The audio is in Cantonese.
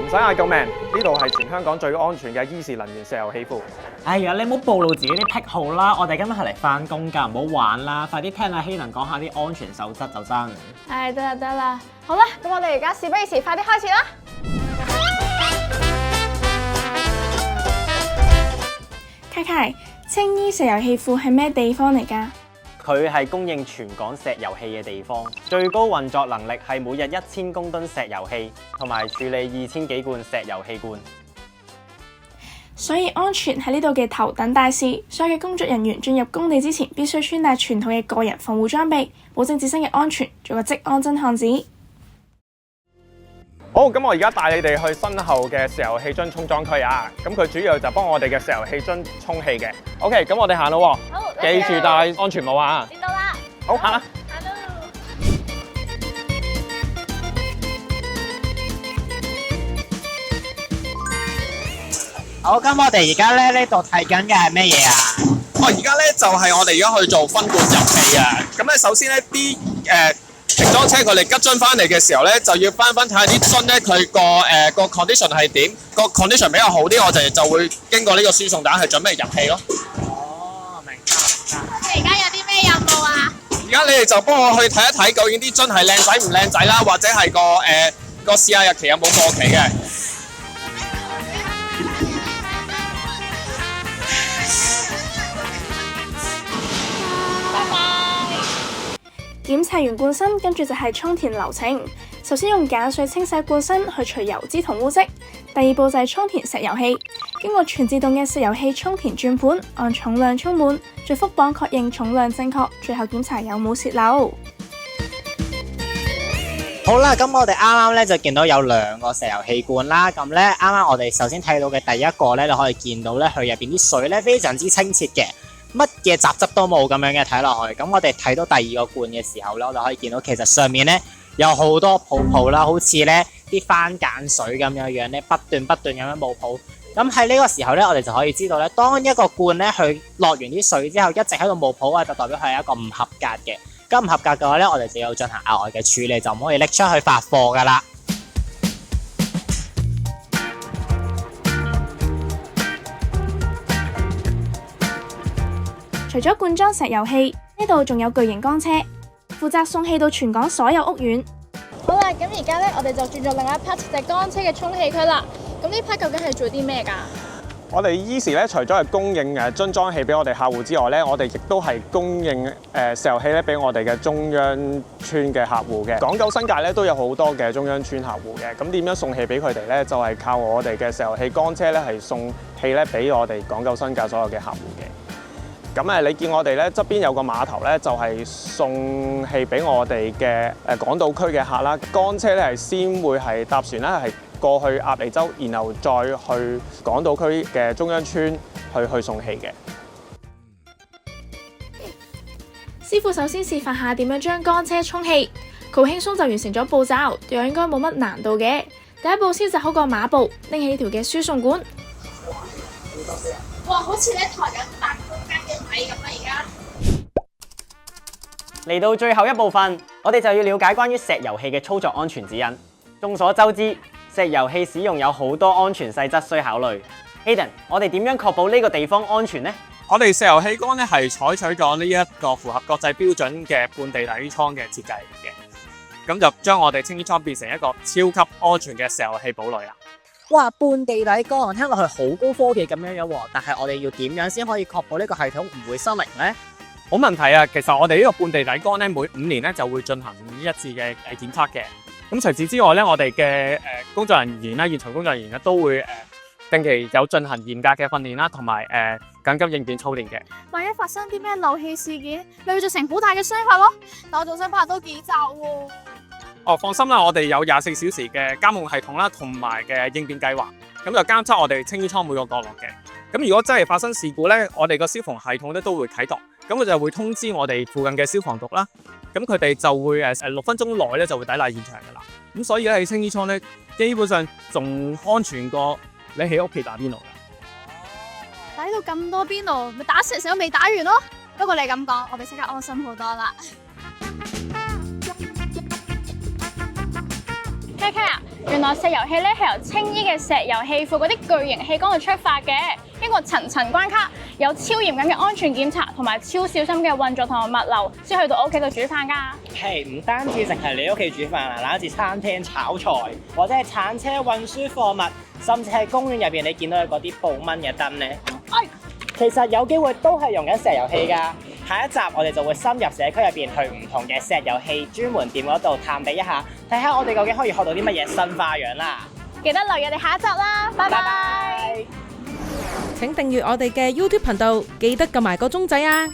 使嗌救命，呢度係全香港最安全嘅伊士能源石油氣庫。哎呀，你唔好暴露自己啲癖好啦！我哋今日係嚟翻工㗎，唔好玩啦！快啲聽阿希能講下啲安全守則就真。唉，得啦得啦，好啦，咁我哋而家事不宜遲，快啲開始啦！卡卡，青衣石油氣庫係咩地方嚟㗎？佢係供應全港石油氣嘅地方，最高運作能力係每日1000公噸石油氣，同埋處理2000幾罐石油氣罐。所以安全係呢度嘅頭等大事，所有嘅工作人員進入工地之前必須穿戴全套嘅個人防護裝備，保證自身嘅安全，做個職安真漢子。好，咁我而家帶你哋去身後嘅石油氣樽充裝區啊！咁佢主要就幫我哋嘅石油氣樽充氣嘅。OK， 咁我哋行咯喎，好，記住戴安全帽啊！知道啦。好，行啦。行咯。好，咁我哋而家咧呢度睇緊嘅係咩嘢啊？而家咧就係我哋而家去做分罐入氣啊！咁咧首先咧啲瓶裝車佢哋吉樽翻嚟嘅時候咧，就要翻睇下啲樽咧佢個 condition 係點，個 condition 比較好啲，我哋就會經過呢個輸送帶去準備入氣咯。哦，明白。你而家有啲咩任務啊？而家你哋就幫我去睇一睇究竟啲樽係靚仔唔靚仔啦，或者係個試下日期有冇過期嘅。檢查完罐身，跟住就係充填流程。首先用鹼水清洗罐身，去除油脂同污漬。第二步就係充填石油氣，經過全自動嘅石油氣充填轉盤，按重量充滿，再覆磅確認重量正確，最後檢查有冇洩漏。好啦，咁我哋啱啱咧就見到有2個石油氣罐啦。咁咧啱啱我哋首先睇到嘅第一個咧，你可以見到咧佢入邊啲水咧非常之清澈嘅。乜嘢雜質都冇咁樣嘅睇落去，咁我哋睇到第2個罐嘅時候咧，我哋可以見到其實上面咧有好多泡泡啦，好似咧啲番梘水咁樣咧，不斷咁樣冒泡。咁喺呢個時候咧，我哋就可以知道咧，當一個罐咧佢落完啲水之後，一直喺度冒泡啊，就代表佢係一個唔合格嘅。咁唔合格嘅話咧，我哋就要進行額外嘅處理，就唔可以拎出去發貨噶啦。除咗罐裝石油氣，呢度仲有巨型缸車，負責送氣到全港所有屋苑。好啦，咁而家咧，我哋就轉咗另一 part 就係缸車嘅充氣區啦。咁呢 part 究竟係做啲咩㗎？我哋依時咧，除咗係供應樽裝氣俾我哋客戶之外咧，我哋亦都係供應石油氣咧俾我哋嘅中央村嘅客戶嘅。港九新界咧都有好多嘅中央村客戶嘅。咁點樣送氣俾佢哋咧？就係靠我哋嘅石油氣缸車咧，係送氣咧俾我哋港九新界所有嘅客戶嘅。咁你見我哋咧側邊有個碼頭咧，就係送氣俾我哋嘅港島區嘅客啦。缸車咧係先會係搭船啦，係過去鴨脷洲，然後再去港島區嘅中央村去送氣嘅。師傅首先示範下點樣將缸車充氣，佢好輕鬆就完成咗步驟，又應該冇乜難度嘅。第一步先紮好個馬步，拎起呢條嘅輸送管。哇，好似你抬緊8公斤嘅米咁啊！而家嚟到最後一部分，我哋就要了解關於石油氣嘅操作安全指引。眾所周知，石油氣使用有好多安全細則需考慮。Hayden， 我哋點樣確保呢個地方安全呢？我哋石油氣缸咧係採取咗呢一個符合國際標準嘅半地底艙嘅設計嘅，咁就將我哋青衣艙變成一個超級安全嘅石油氣堡壘啦。哇，半地底缸聽落去好高科技咁樣喎，但係我哋要點樣先可以確保呢個系統唔會失靈呢？冇問題啊！其實我哋呢個半地底缸咧，每5年咧就會進行一次嘅檢測嘅。咁除此之外咧，我哋嘅工作人員啦、現場工作人員咧都會定期有進行嚴格嘅訓練啦，同埋緊急應變操練嘅。萬一發生啲咩漏氣事件，你會造成好大嘅傷害咯。但我仲想拍多幾集喎。哦，放心啦，我哋有24小時嘅監控系統啦，同埋嘅應變計劃，咁就監測我哋青衣艙每個角落嘅。咁如果真係發生事故咧，我哋個消防系統咧都會啟動，咁佢就會通知我哋附近嘅消防局啦。咁佢哋就會6分鐘內咧就會抵達現場噶啦。咁所以咧喺青衣艙咧，基本上仲安全過你喺屋企打邊爐㗎。但呢度咁多邊爐，咪打成成都未打完咯。不過你咁講，我哋即刻安心好多啦。K K 啊，原來石油氣咧係由青衣嘅石油氣庫嗰啲巨型氣缸度出發嘅，經過層層關卡，有超嚴謹嘅安全檢查同埋超小心嘅運作同埋物流，先去到屋企度煮飯㗎。係唔單止淨係你屋企煮飯啊，嗱，好似餐廳炒菜，或者係鏟車運輸貨物，甚至係公園入邊你見到嘅嗰啲報蚊嘅燈咧，其實有機會都係用緊石油氣㗎。下一集我哋就會深入社區入邊，去唔同嘅石油氣專門店嗰度探秘一下，睇下我哋究竟可以學到啲乜嘢新花樣啦。記得留意我哋下一集啦，拜拜。請訂閱我哋嘅 YouTube 頻道，記得撳埋個鐘仔啊！